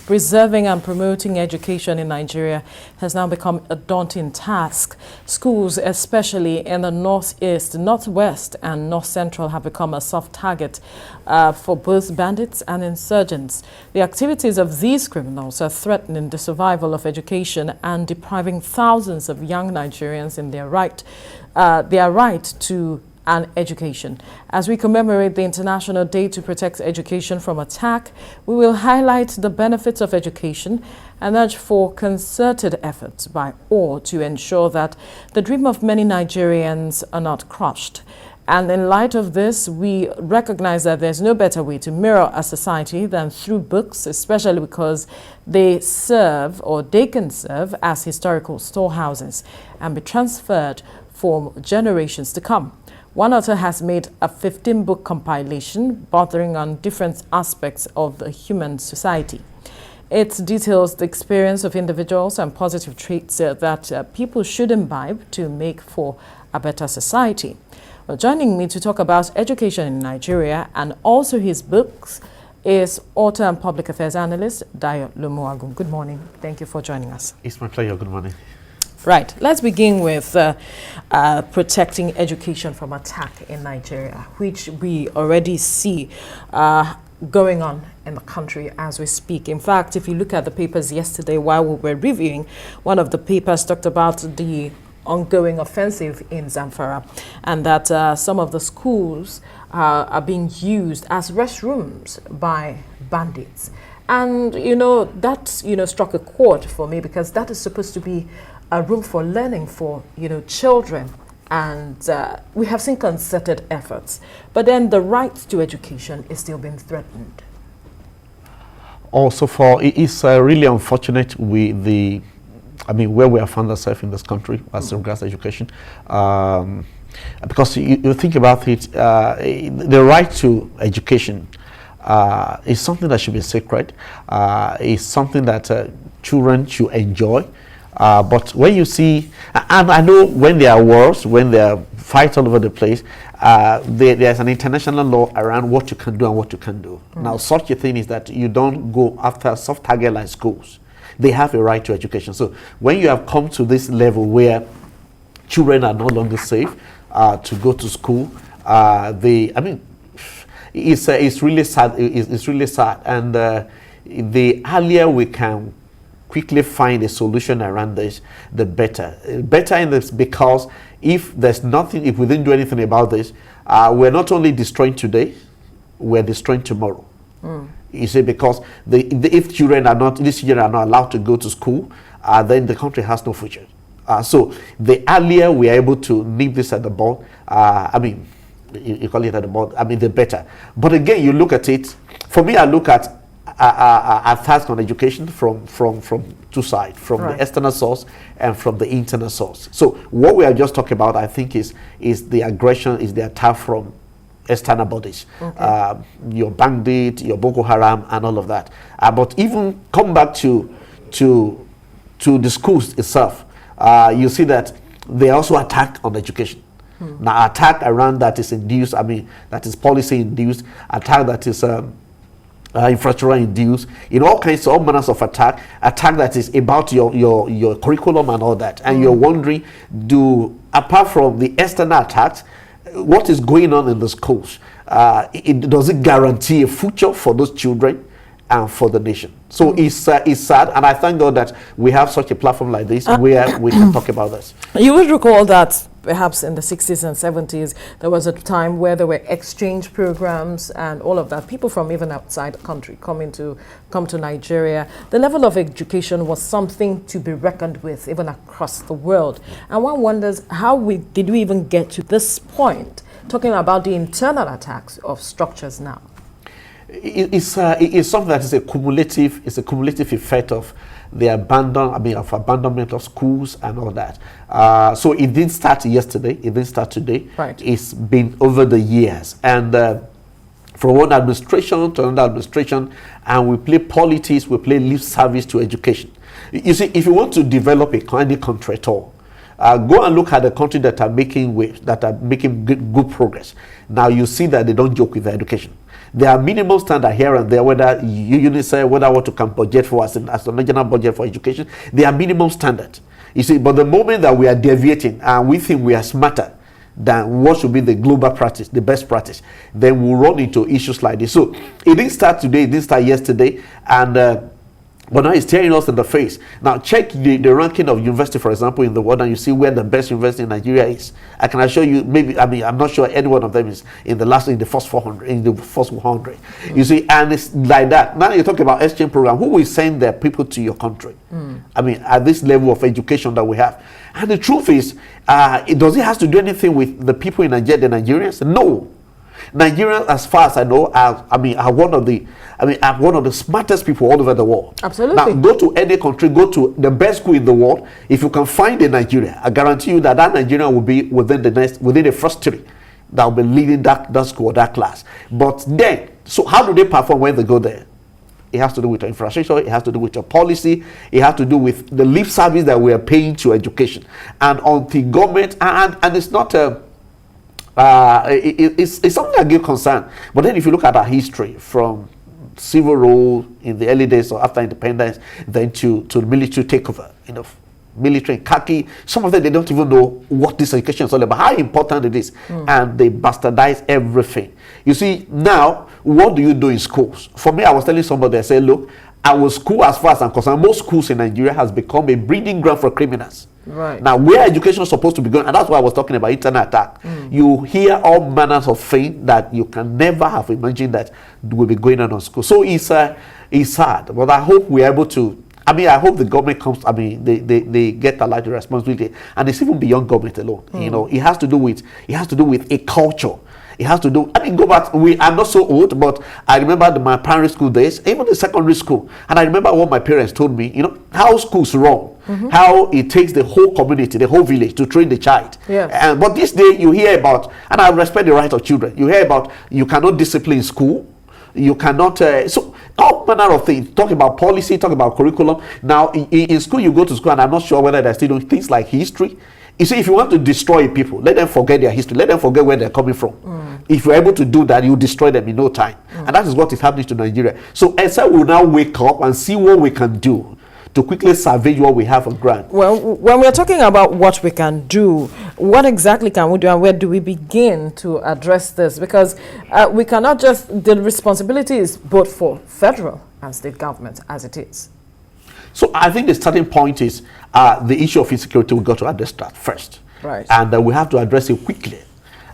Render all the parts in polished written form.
Preserving and promoting education in Nigeria has now become a daunting task. Schools, especially in the northeast, northwest and north central, have become a soft target for both bandits and insurgents. The activities of these criminals are threatening the survival of education and depriving thousands of young Nigerians in their right to and education. As we commemorate the International Day to Protect Education from Attack, we will highlight the benefits of education and urge for concerted efforts by all to ensure that the dream of many Nigerians are not crushed. And in light of this, we recognize that there's no better way to mirror a society than through books, especially because they can serve as historical storehouses and be transferred for generations to come. One author has made a 15-book compilation bordering on different aspects of the human society. It details the experience of individuals and positive traits that people should imbibe to make for a better society. Well, joining me to talk about education in Nigeria and also his books is author and public affairs analyst Dayo Lomuagun. Good morning. Thank you for joining us. It's my pleasure. Good morning. Right. Let's begin with protecting education from attack in Nigeria, which we already see going on in the country as we speak. In fact, if you look at the papers yesterday while we were reviewing, one of the papers talked about the ongoing offensive in Zamfara and that some of the schools are being used as restrooms by bandits. And, that, struck a chord for me because that is supposed to be a room for learning for, children. And we have seen concerted efforts. But then the right to education is still being threatened. Also, it is really unfortunate with where we have found ourselves in this country as regards education. Because you think about it, the right to education is something that should be sacred. It's something that children should enjoy. But when you see, and I know when there are wars, when there are fights all over the place, there's an international law around what you can do and what you can do. Now, such a thing is that you don't go after soft target like schools. They have a right to education. So when you have come to this level where children are no longer safe to go to school, it's really sad. It's really sad. And the earlier we can quickly find a solution around this, the better. Better in this because if we didn't do anything about this, we're not only destroying today, we're destroying tomorrow. You see, because if these children are not allowed to go to school, then the country has no future. So the earlier we are able to nip this at the bud, you call it at the bud, the better. But again, you look at it. For me, I look at attacks on education from two sides, from the external source and from the internal source. So what we are just talking about, I think, is the aggression, is the attack from external bodies, your bandit, your Boko Haram, and all of that. But even come back to the schools itself, you see that they also attack on education. Now, attack around that is induced, that is policy induced, attack that is infrastructure induced, all manners of attack that is about your curriculum and all that. And you're wondering, apart from the external attacks, what is going on in the schools? Does it guarantee a future for those children and for the nation? So it's sad, and I thank God that we have such a platform like this where we can talk about this. You would recall that perhaps in the 60s and 70s, there was a time where there were exchange programs and all of that. People from even outside the country come to Nigeria. The level of education was something to be reckoned with even across the world. And one wonders, did we even get to this point, talking about the internal attacks of structures now? It's something that is a cumulative effect of the abandonment of schools and all that. So it didn't start yesterday. It didn't start today. Right. It's been over the years, and from one administration to another administration, and we play politics. We play lip service to education. You see, if you want to develop any country at all, go and look at the country that are making waves, that are making good progress. Now you see that they don't joke with their education. There are minimum standard here and there, whether UNICEF, whether I want to come budget for as a national budget for education, there are minimum standards. You see, but the moment that we are deviating and we think we are smarter than what should be the global practice, the best practice, then we'll run into issues like this. So it didn't start today, it didn't start yesterday, and but now it's staring us in the face. Now check the ranking of university, for example, in the world, and you see where the best university in Nigeria is. I can assure you, maybe, I mean, I'm not sure any one of them is in the first 400, in the first 100. You see, and it's like that. Now you talk about exchange program. Who will send their people to your country? I mean, at this level of education that we have. And the truth is, does it have to do anything with the people in Nigeria, the Nigerians? No. Nigerians, as far as I know, are one of the smartest people all over the world. Absolutely. Now, go to any country, go to the best school in the world. If you can find a Nigeria, I guarantee you that Nigeria will be within the first three that will be leading that school or that class. But then, so how do they perform when they go there? It has to do with your infrastructure, it has to do with your policy, it has to do with the lip service that we are paying to education. And until government, and it's not it's something that gives concern. But then if you look at our history from civil rule in the early days or after independence, then to military takeover, military khaki, some of them, they don't even know what this education is all about, how important it is, and they bastardize everything. You see, now, what do you do in schools? For me, I was telling somebody, I said, look, our school, as far as I'm concerned, most schools in Nigeria has become a breeding ground for criminals. Right. Now, where education is supposed to be going, and that's why I was talking about internet attack. You hear all manners of things that you can never have imagined that will be going on school. So it's sad, but I hope we're able to. I mean, I hope the government comes. I mean, they get a larger responsibility, and it's even beyond government alone. It has to do with a culture. It has to do. I mean, go back. I'm not so old, but I remember my primary school days, even the secondary school, and I remember what my parents told me. How schools run. How it takes the whole community, the whole village to train the child. Yes. But this day you hear about, and I respect the right of children, you hear about you cannot discipline school, you cannot, so all manner of things, talk about policy, talk about curriculum. Now in school, you go to school, and I'm not sure whether they're still doing things like history. You see, if you want to destroy people, let them forget their history, let them forget where they're coming from. If you're able to do that, you destroy them in no time. And that is what is happening to Nigeria. So ESA will now wake up and see what we can do to quickly salvage what we have on ground. Well, when we're talking about what we can do, what exactly can we do, and where do we begin to address this? Because we cannot just, the responsibility is both for federal and state government as it is. So I think the starting point is the issue of insecurity. We've got to address that first. Right. And we have to address it quickly.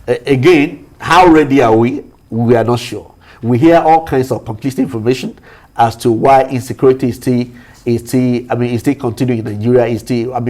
Again, how ready are we? We are not sure. We hear all kinds of conflicting information as to why insecurity is still continuing in Nigeria.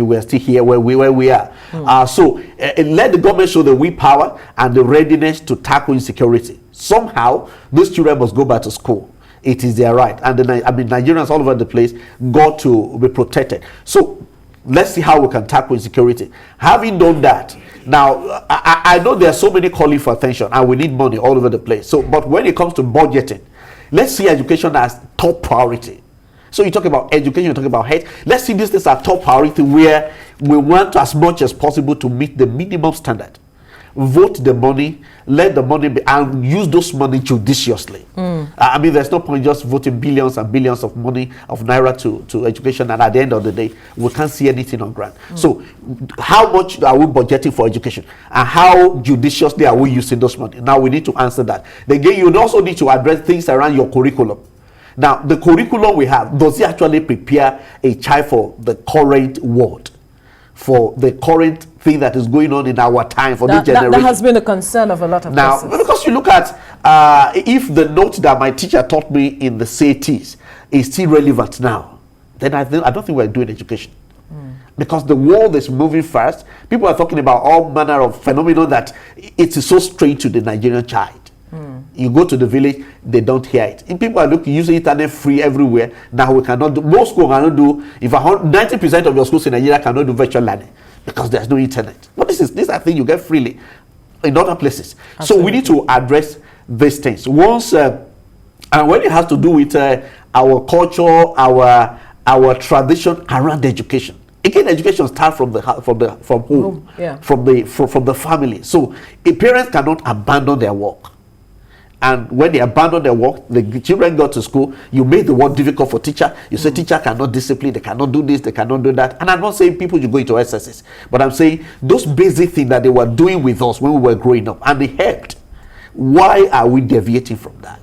We're still here where we are. So let the government show the willpower and the readiness to tackle insecurity. Somehow, these children must go back to school. It is their right. And Nigerians all over the place got to be protected. So let's see how we can tackle insecurity. Having done that, now I know there are so many calling for attention, and we need money all over the place. So, but when it comes to budgeting, let's see education as top priority. So you talk about education, you talk about health. Let's see this as a top priority, where we want as much as possible to meet the minimum standard. Vote the money, let the money be, and use those money judiciously. There's no point just voting billions and billions of money of naira to education, and at the end of the day, we can't see anything on ground. So how much are we budgeting for education, and how judiciously are we using those money? Now we need to answer that. Again, you also need to address things around your curriculum. Now, the curriculum we have, does it actually prepare a child for the current world, for the current thing that is going on in our time, for this generation? That has been a concern of a lot of now, because you look at, if the note that my teacher taught me in the 80s is still relevant now, then I don't think we're doing education. Because the world is moving fast. People are talking about all manner of phenomena that it is so strange to the Nigerian child. You go to the village, they don't hear it. And people are using internet free everywhere. Now we cannot do, most schools cannot do, if 90% of your schools in Nigeria cannot do virtual learning because there's no internet. But this I think you get freely in other places. Absolutely. So we need to address these things. Once, and when it has to do with our culture, our tradition around education. Again, education starts from home, from the family. So parents cannot abandon their work. And when they abandon their work, the children go to school, you make the work difficult for teacher. You say teacher cannot discipline, they cannot do this, they cannot do that. And I'm not saying people should go into excesses, but I'm saying those basic things that they were doing with us when we were growing up and they helped. Why are we deviating from that?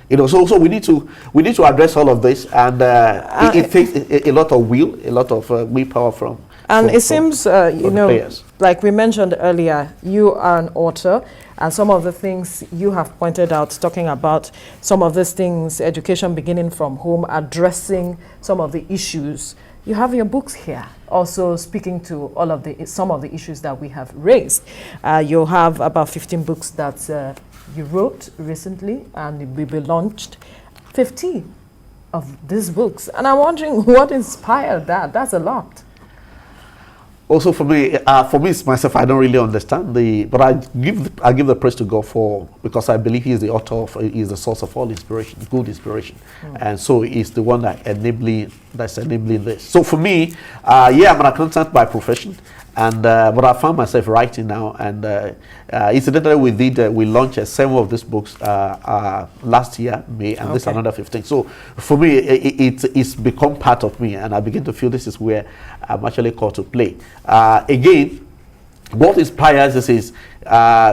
You know, so we need to address all of this, and it takes a lot of will, a lot of willpower from. And it seems, you know, players. Like we mentioned earlier, you are an author, and some of the things you have pointed out, talking about some of these things, education beginning from home, addressing some of the issues. You have your books here, also speaking to all of some of the issues that we have raised. You have about 15 books that you wrote recently, and will be launched. 50 of these books, and I'm wondering what inspired that. That's a lot. Also for me myself, I don't really understand but I give the praise to God because I believe He is the author He's the source of all inspiration, good inspiration, and so He's the one that's enabling this. So for me, I'm an accountant by profession, and but I found myself writing now, and incidentally we launched 7 of these books last year, May, and this another 15. So for me, it's become part of me, and I begin to feel this is where I'm actually called to play. Again, what inspires us is,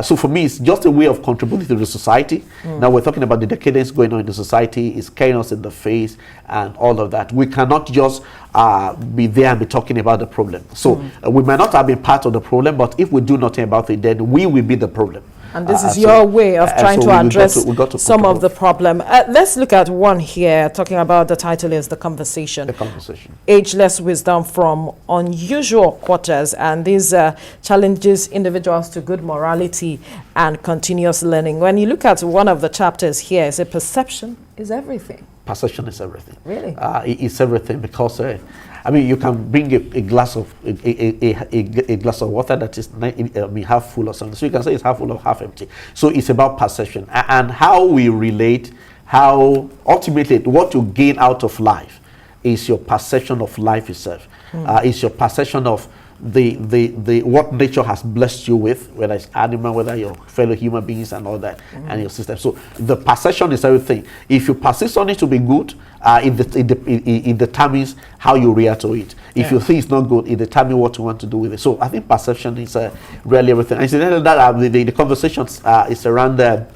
so for me, it's just a way of contributing to the society. Now we're talking about the decadence going on in the society, it's carrying us in the face and all of that. We cannot just be there and be talking about the problem. So we might not have been part of the problem, but if we do nothing about it, then we will be the problem. And this is your way of trying to address some of the problem. Let's look at one here, talking about, the title is The Conversation. The Conversation. Ageless wisdom from unusual quarters. And these challenges individuals to good morality and continuous learning. When you look at one of the chapters here, it's a perception is everything. Perception is everything. Really? It's everything, because I mean, you can bring a glass of a glass of water that is half full or something. So you can say it's half full or half empty. So it's about perception and how we relate. How ultimately what you gain out of life is your perception of life itself. It's your perception of the what nature has blessed you with, whether it's animal, whether your fellow human beings and all that, and your system. So the perception is everything. If you persist on it to be good, it determines how you react to it. If you think it's not good, it determines what you want to do with it. So I think perception is really everything. And the conversations is around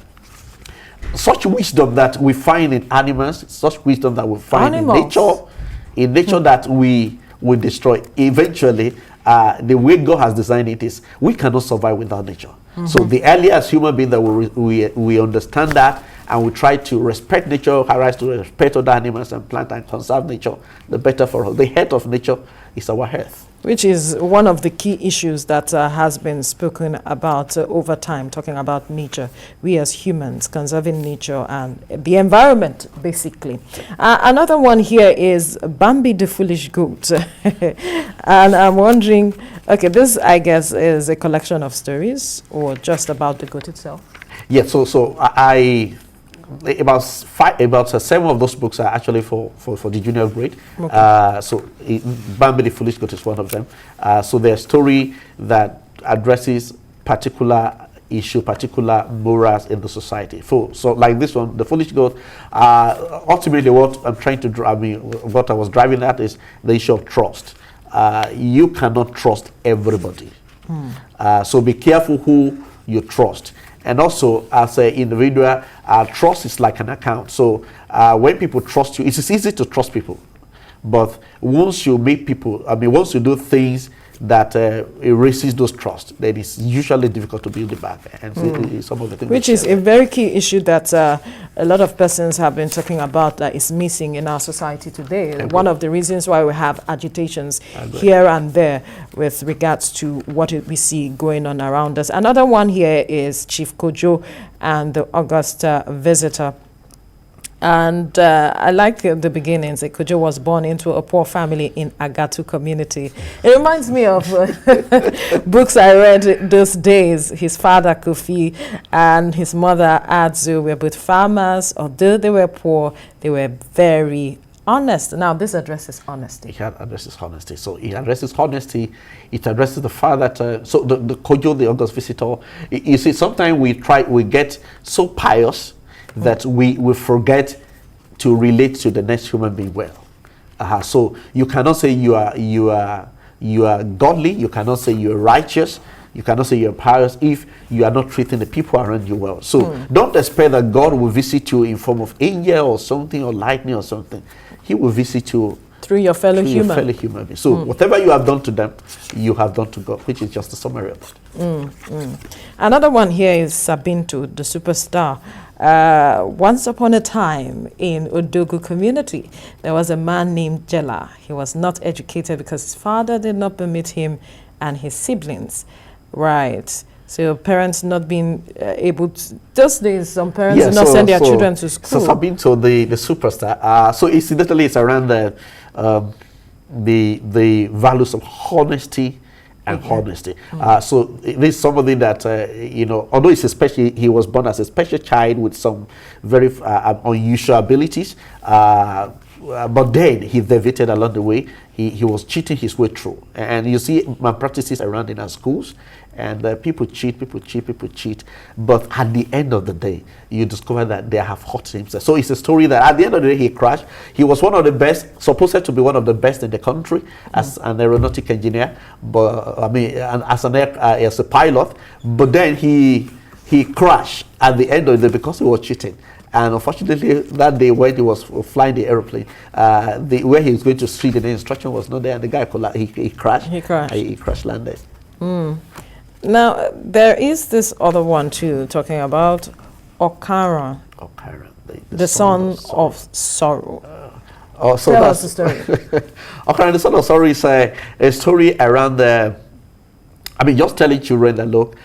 such wisdom that we find in animals, such wisdom that we find in nature that we destroy. Eventually, the way God has designed it is we cannot survive without nature. So the earlier as human beings that we understand that, and we try to respect nature, rise to respect other animals and plant and conserve nature, the better for us. The health of nature is our health. Which is one of the key issues that has been spoken about over time, talking about nature. We as humans, conserving nature and the environment, basically. Another one here is Bambi the Foolish Goat. And I'm wondering, okay, this, I guess, is a collection of stories or just about the goat itself? Yeah, so about 7 of those books are actually for the junior grade. So Bambi the Foolish Goat is one of them. So there's a story that addresses particular issue, particular morals in the society. So like this one, the Foolish Goat, ultimately what I'm trying to what I was driving at is the issue of trust. You cannot trust everybody. So be careful who you trust. And also, as an individual, trust is like an account. So when people trust you, it's easy to trust people. But once you meet people, once you do things that erases those trust, then it's usually difficult to build it back. And some of the things which is a very key issue that a lot of persons have been talking about that is missing in our society today. One of the reasons why we have agitations here and there with regards to what we see going on around us. Another one here is Chief Kojo and the August visitor. And I like the beginnings. Kojo was born into a poor family in Agatu community. It reminds me of books I read those days. His father, Kofi, and his mother, Adzu, were both farmers. Although they were poor, they were very Honest. Now, this addresses honesty. It addresses honesty. So it addresses honesty. It addresses the fact that so the Kojo, the August visitor. You see, sometimes we get so pious that we forget to relate to the next human being well. So you cannot say you are godly. You cannot say you are righteous. You cannot say you're pious if you are not treating the people around you well. So don't expect that God will visit you in form of angel or something or lightning or something. He will visit you through your fellow human being. So whatever you have done to them, you have done to God, which is just a summary of it. Another one here is Sabinto, the superstar. Once upon a time in Odogu community, there was a man named Jela. He was not educated because his father did not permit him and his siblings. Right. So parents not being able to, just days, some parents do not send their children to school. So Sabinto, the superstar, so incidentally it's around the values of honesty and honesty. So this is somebody that, although it's especially, he was born as a special child with some very unusual abilities, but then he deviated along the way. He was cheating his way through. And you see malpractices around in our schools, and people cheat. But at the end of the day, you discover that they have hurt himself. So it's a story that at the end of the day, he crashed. He was one of the best, supposed to be one of the best in the country as an aeronautic engineer, but as a pilot. But then he crashed at the end of the day because he was cheating. And unfortunately, that day when he was flying the airplane, where he was going to street, the instruction was not there, and the guy he crashed. He crash landed. Now, there is this other one too, talking about Okara. Okara, the son of sorrow. So tell us the story. Okara, the son of sorrow is a story around just telling children that, look,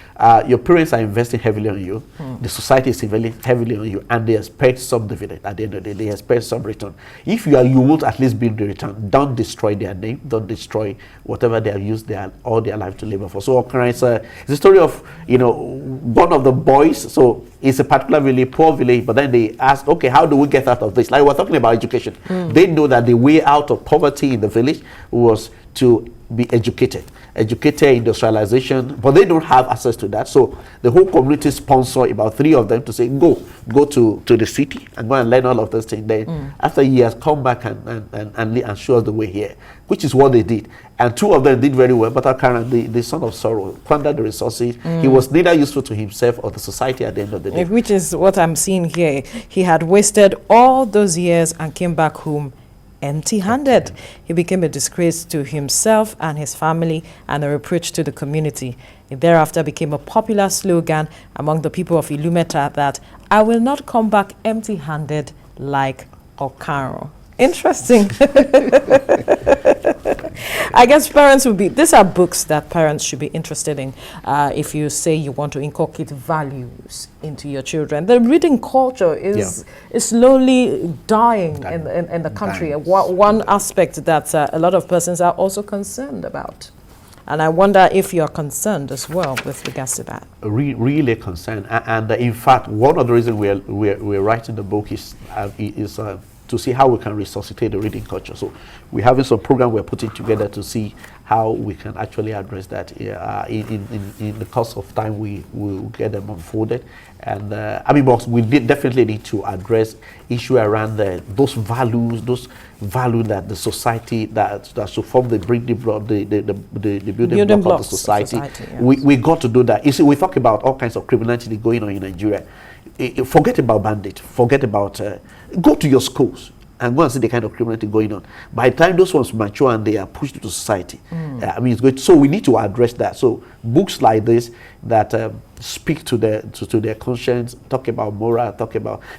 your parents are investing heavily on you, the society is investing heavily on you, and they expect some dividend at the end of the day. They expect some return. If you won't at least bring the return. Don't destroy their name. Don't destroy whatever they have used all their life to labor for. So it's a story of, one of the boys. So it's a particularly poor village, but then they ask, okay, how do we get out of this? Like we're talking about education. They know that the way out of poverty in the village was to be educated, industrialization, but they don't have access to that. So the whole community sponsor about 3 of them to say, go to the city and go and learn all of those things. Then after years, come back and show us the way here, which is what they did. And 2 of them did very well, but apparently the son of sorrow squandered the resources. He was neither useful to himself or the society at the end of the day. Which is what I'm seeing here. He had wasted all those years and came back home empty-handed. He became a disgrace to himself and his family and a reproach to the community. It thereafter became a popular slogan among the people of Ilumeta that I will not come back empty-handed like Okaro. Interesting. I guess parents would be, these are books that parents should be interested in if you say you want to inculcate values into your children. The reading culture is slowly dying in the country. One aspect that a lot of persons are also concerned about. And I wonder if you're concerned as well with regards to that. Really concerned. And in fact, one of the reasons we're writing the book is to see how we can resuscitate the reading culture. So we're having some program we're putting together to see how we can actually address that. In the course of time, we will get them unfolded. And but we definitely need to address issue around those values that the society that should form the building block of the society. Yes. We got to do that. You see, we talk about all kinds of criminality going on in Nigeria. Forget about bandits. Forget about go to your schools and go and see the kind of criminality going on. By the time those ones mature and they are pushed into society, it's good. So we need to address that. So books like this that speak to their conscience, talk about moral,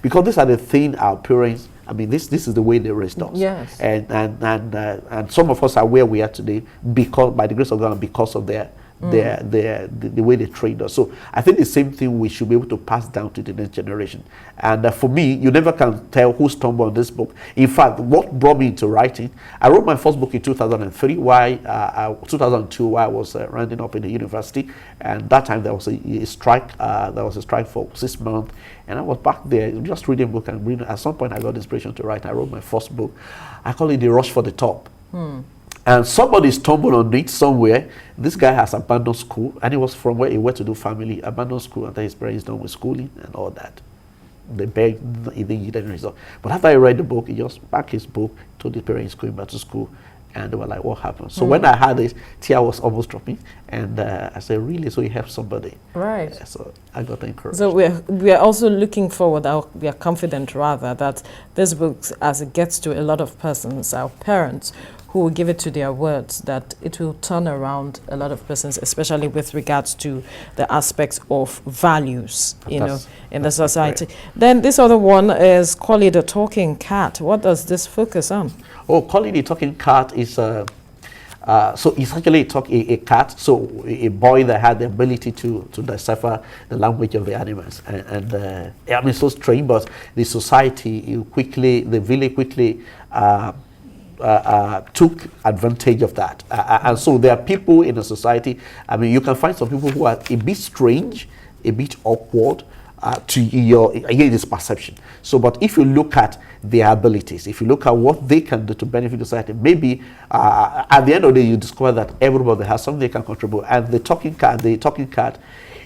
because these are the things our parents. This is the way they raised us. Yes. And some of us are where we are today because by the grace of God and because of their the way they trained us. So I think the same thing we should be able to pass down to the next generation. And for me, you never can tell who stumbled on this book. In fact, what brought me into writing, I wrote my first book in 2003, 2002, while I was rounding up in the university. And that time there was a strike. There was a strike for 6 months. And I was back there just reading a book and reading. At some point, I got inspiration to write. I wrote my first book. I call it The Rush for the Top. And somebody stumbled on it somewhere. This guy has abandoned school, and he was from where he went to do family, abandoned school until his parents done with schooling and all that. They begged, he didn't get any result. But after I read the book, he just backed his book, told his parents going back to school, and they were like, what happened? So when I had this, tear was almost dropping, and I said, really? So he helped somebody. Right. So I got encouraged. So we are also looking forward, we are confident rather, that this book, as it gets to a lot of persons, our parents, who will give it to their words, that it will turn around a lot of persons, especially with regards to the aspects of values, you know, in the society. Then this other one is Call It a Talking Cat. What does this focus on? Oh, Call It a Talking Cat is so it's actually a cat, so a boy that had the ability to decipher the language of the animals, and I mean, so strange, but the society the village quickly took advantage of that, and so there are people in the society. I mean, you can find some people who are a bit strange, a bit awkward to your, again, this perception. So, but if you look at their abilities, if you look at what they can do to benefit society, maybe at the end of the day, you discover that everybody has something they can contribute. And the talking cat,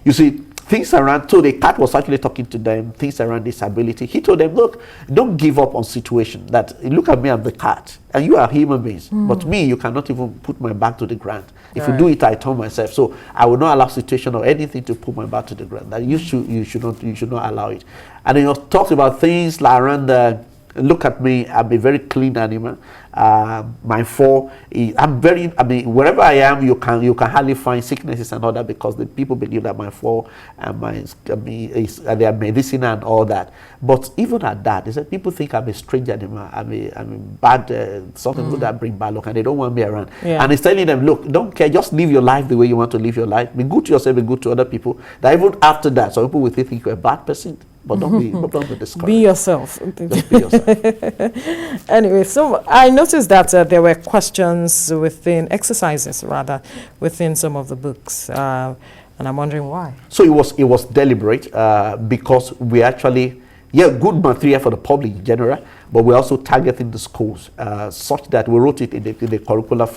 you see, things around, so the cat was actually talking to them, things around disability. He told them, look, don't give up on situation. That, look at me, I'm the cat, and you are human beings. But me, you cannot even put my back to the ground. If you do it, I turn myself. So I will not allow situation or anything to put my back to the ground. That you should not allow it. And he talks about things like around look at me, I'm a very clean animal. My fall, I mean, wherever I am, you can hardly find sicknesses and all that, because the people believe that my fall and they are medicinal and all that. But even at that, they said people think I'm a strange animal, I'm a bad, something that bring bad luck, and they don't want me around. And he's telling them, look, don't care, just live your life the way you want to live your life. Be good to yourself, be good to other people. That even after that, some people will think you're a bad person. But don't be discouraged. Be yourself. Just be yourself. Anyway, so I noticed that there were questions exercises within some of the books, and I'm wondering why. So it was deliberate because we actually, good material for the public in general, but we're also targeting the schools such that we wrote it in the curricular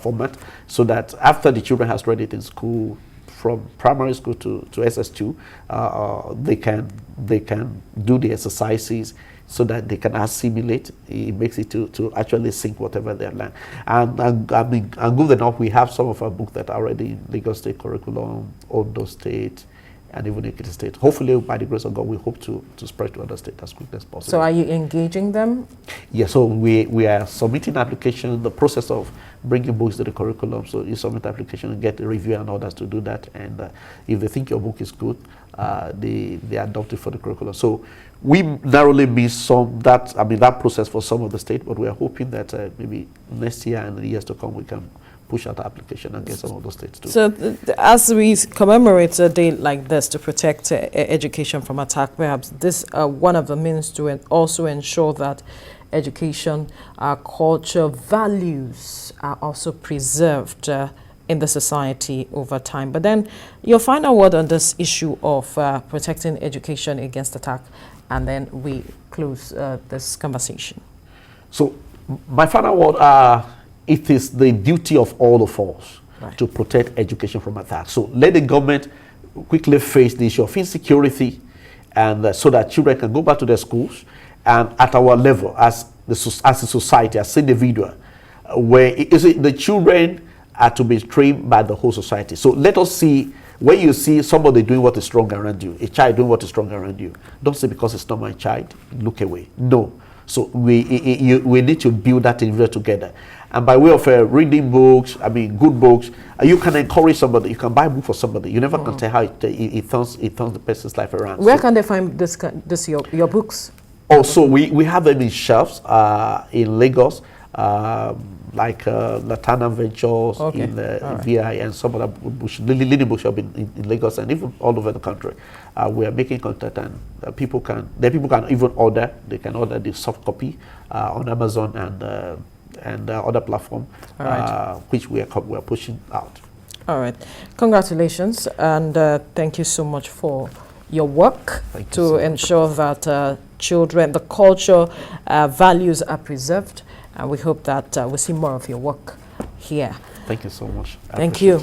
format, so that after the children has read it in school, from primary school to SS2, they can do the exercises so that they can assimilate. It makes it to actually sync whatever they learn. And I mean, and good enough, we have some of our books that are already in Lagos State curriculum, Ondo State, and even Ekiti State. Hopefully, by the grace of God, we hope to spread to other states as quickly as possible. So are you engaging them? Yeah, so we are submitting application, the process of bringing books to the curriculum. So you submit application and get a review and others to do that. And if they think your book is good, they adopt it for the curriculum. So we narrowly miss that process for some of the states, but we are hoping that maybe next year and the years to come, we can push out the application and get some of those states too. So as we commemorate a day like this to protect education from attack, perhaps this one of the means to also ensure that education, culture, values are also preserved in the society over time. But then your final word on this issue of protecting education against attack, and then we close this conversation. So my final word, it is the duty of all of us to protect education from attack. So let the government quickly face the issue of insecurity, and so that children can go back to their schools, and at our level as a society, as individual, where the children are to be trained by the whole society. So let us see, when you see somebody doing what is strong around you, a child doing what is strong around you, don't say because it's not my child, look away. No. So we need to build that individual together. And by way of reading books, good books, you can encourage somebody. You can buy a book for somebody. You never can tell how it turns the person's life around. Where can they find your books? Oh, so we have them in shelves in Lagos. like Latana Ventures in VI and some other leading bookshop in Lagos and even all over the country. We are making content, and people can even order. They can order the soft copy on Amazon and other platform, which we are pushing out. All right, congratulations, and thank you so much for your work to ensure that children, the culture, values are preserved, and we hope that we see more of your work here. Thank you so much. Thank you.